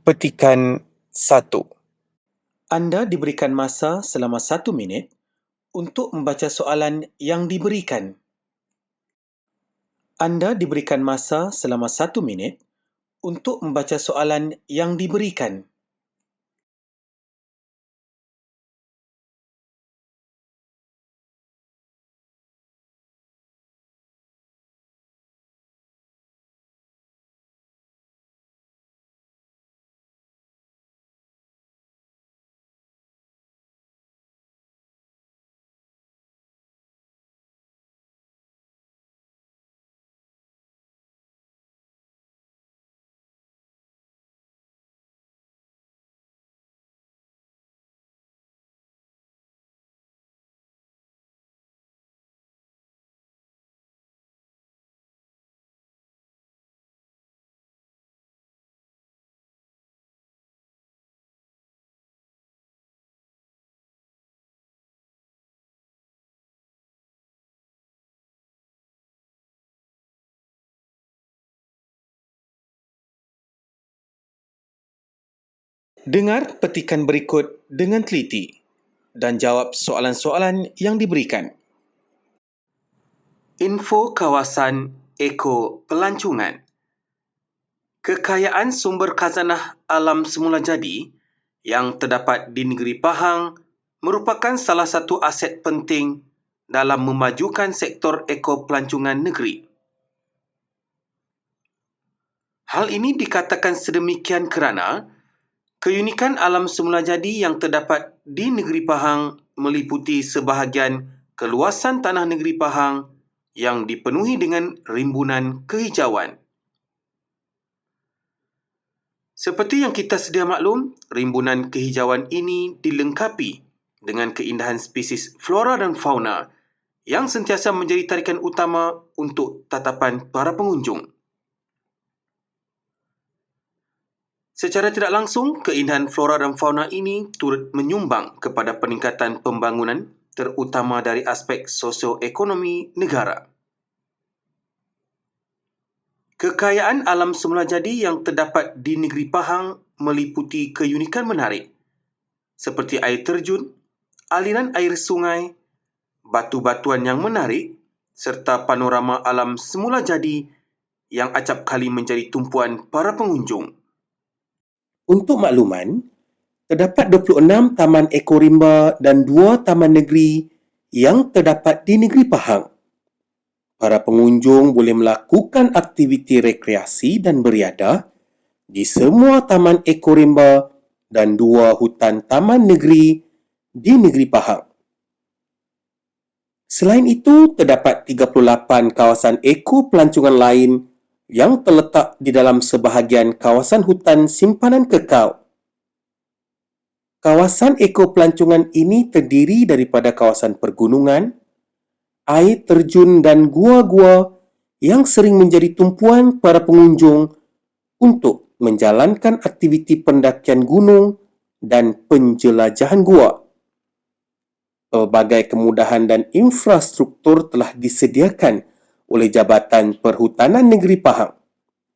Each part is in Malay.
Petikan 1. Anda diberikan masa selama 1 minit untuk membaca soalan yang diberikan. Anda diberikan masa selama 1 minit untuk membaca soalan yang diberikan. Dengar petikan berikut dengan teliti dan jawab soalan-soalan yang diberikan. Info kawasan Eko Pelancongan. Kekayaan sumber khazanah alam semula jadi yang terdapat di negeri Pahang merupakan salah satu aset penting dalam memajukan sektor ekopelancongan negeri. Hal ini dikatakan sedemikian kerana keunikan alam semula jadi yang terdapat di negeri Pahang meliputi sebahagian keluasan tanah negeri Pahang yang dipenuhi dengan rimbunan kehijauan. Seperti yang kita sedia maklum, rimbunan kehijauan ini dilengkapi dengan keindahan spesies flora dan fauna yang sentiasa menjadi tarikan utama untuk tatapan para pengunjung. Secara tidak langsung, keindahan flora dan fauna ini turut menyumbang kepada peningkatan pembangunan terutama dari aspek sosioekonomi negara. Kekayaan alam semula jadi yang terdapat di negeri Pahang meliputi keunikan menarik seperti air terjun, aliran air sungai, batu-batuan yang menarik serta panorama alam semula jadi yang acap kali menjadi tumpuan para pengunjung. Untuk makluman, terdapat 26 taman ekorimba dan 2 taman negeri yang terdapat di negeri Pahang. Para pengunjung boleh melakukan aktiviti rekreasi dan beriadah di semua taman ekorimba dan 2 hutan taman negeri di negeri Pahang. Selain itu, terdapat 38 kawasan eko pelancongan lain yang terletak di dalam sebahagian kawasan hutan simpanan kekal. Kawasan eko pelancongan ini terdiri daripada kawasan pergunungan, air terjun dan gua-gua yang sering menjadi tumpuan para pengunjung untuk menjalankan aktiviti pendakian gunung dan penjelajahan gua. Pelbagai kemudahan dan infrastruktur telah disediakan oleh Jabatan Perhutanan Negeri Pahang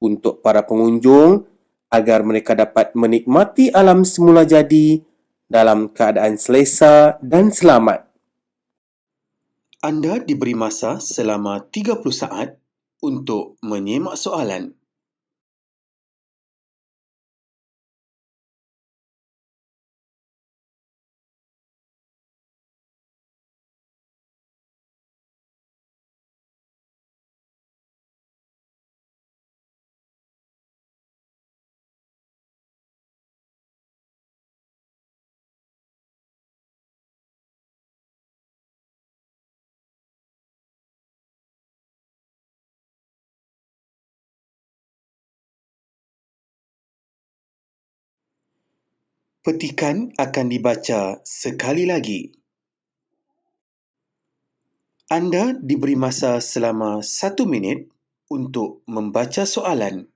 untuk para pengunjung agar mereka dapat menikmati alam semula jadi dalam keadaan selesa dan selamat. Anda diberi masa selama 30 saat untuk menyemak soalan. Petikan akan dibaca sekali lagi. Anda diberi masa selama 1 minit untuk membaca soalan.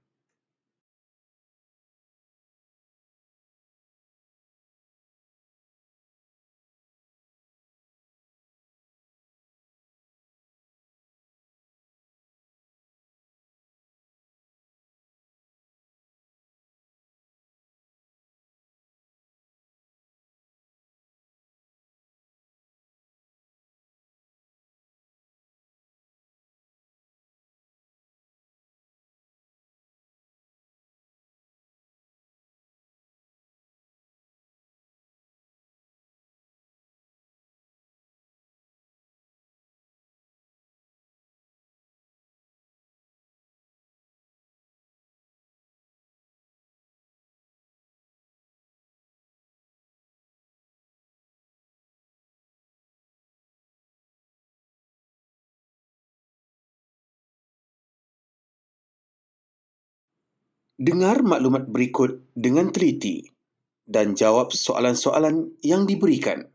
Dengar maklumat berikut dengan teliti dan jawab soalan-soalan yang diberikan.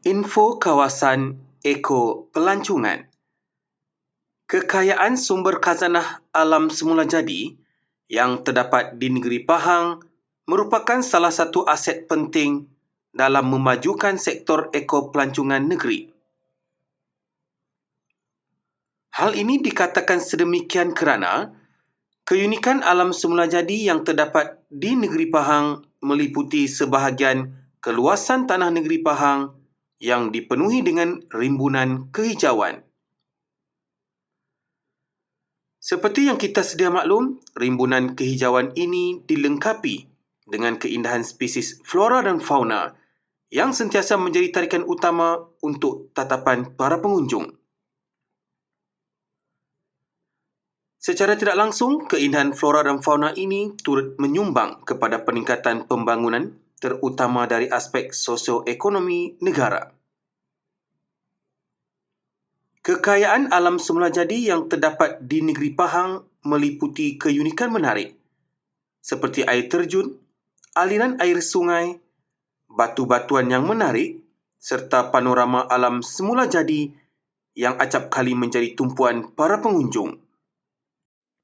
Info kawasan Eko Pelancongan. Kekayaan sumber khazanah alam semula jadi yang terdapat di negeri Pahang merupakan salah satu aset penting dalam memajukan sektor ekopelancongan negeri. Hal ini dikatakan sedemikian kerana keunikan alam semula jadi yang terdapat di negeri Pahang meliputi sebahagian keluasan tanah negeri Pahang yang dipenuhi dengan rimbunan kehijauan. Seperti yang kita sedia maklum, rimbunan kehijauan ini dilengkapi dengan keindahan spesies flora dan fauna yang sentiasa menjadi tarikan utama untuk tatapan para pengunjung. Secara tidak langsung, keindahan flora dan fauna ini turut menyumbang kepada peningkatan pembangunan terutama dari aspek sosioekonomi negara. Kekayaan alam semula jadi yang terdapat di negeri Pahang meliputi keunikan menarik seperti air terjun, aliran air sungai, batu-batuan yang menarik serta panorama alam semula jadi yang acap kali menjadi tumpuan para pengunjung.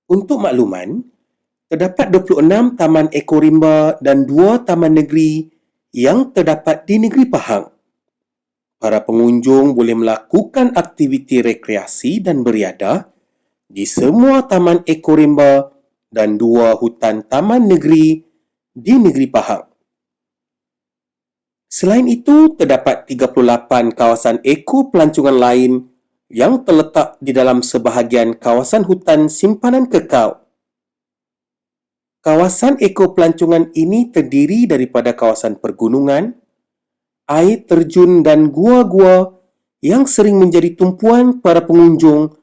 Untuk makluman, terdapat 26 taman ekorimba dan 2 taman negeri yang terdapat di negeri Pahang. Para pengunjung boleh melakukan aktiviti rekreasi dan beriadah di semua taman ekorimba dan 2 hutan taman negeri di negeri Pahang. Selain itu, terdapat 38 kawasan eko pelancongan lain yang terletak di dalam sebahagian kawasan hutan simpanan kekal. Kawasan eko pelancongan ini terdiri daripada kawasan pergunungan, air terjun dan gua-gua yang sering menjadi tumpuan para pengunjung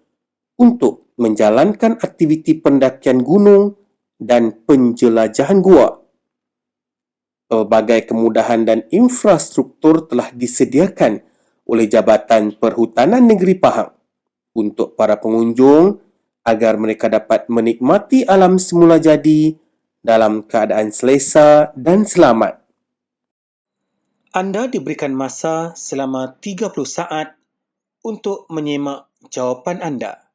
untuk menjalankan aktiviti pendakian gunung dan penjelajahan gua. Pelbagai kemudahan dan infrastruktur telah disediakan oleh Jabatan Perhutanan Negeri Pahang untuk para pengunjung agar mereka dapat menikmati alam semula jadi dalam keadaan selesa dan selamat. Anda diberikan masa selama 30 saat untuk menyemak jawapan anda.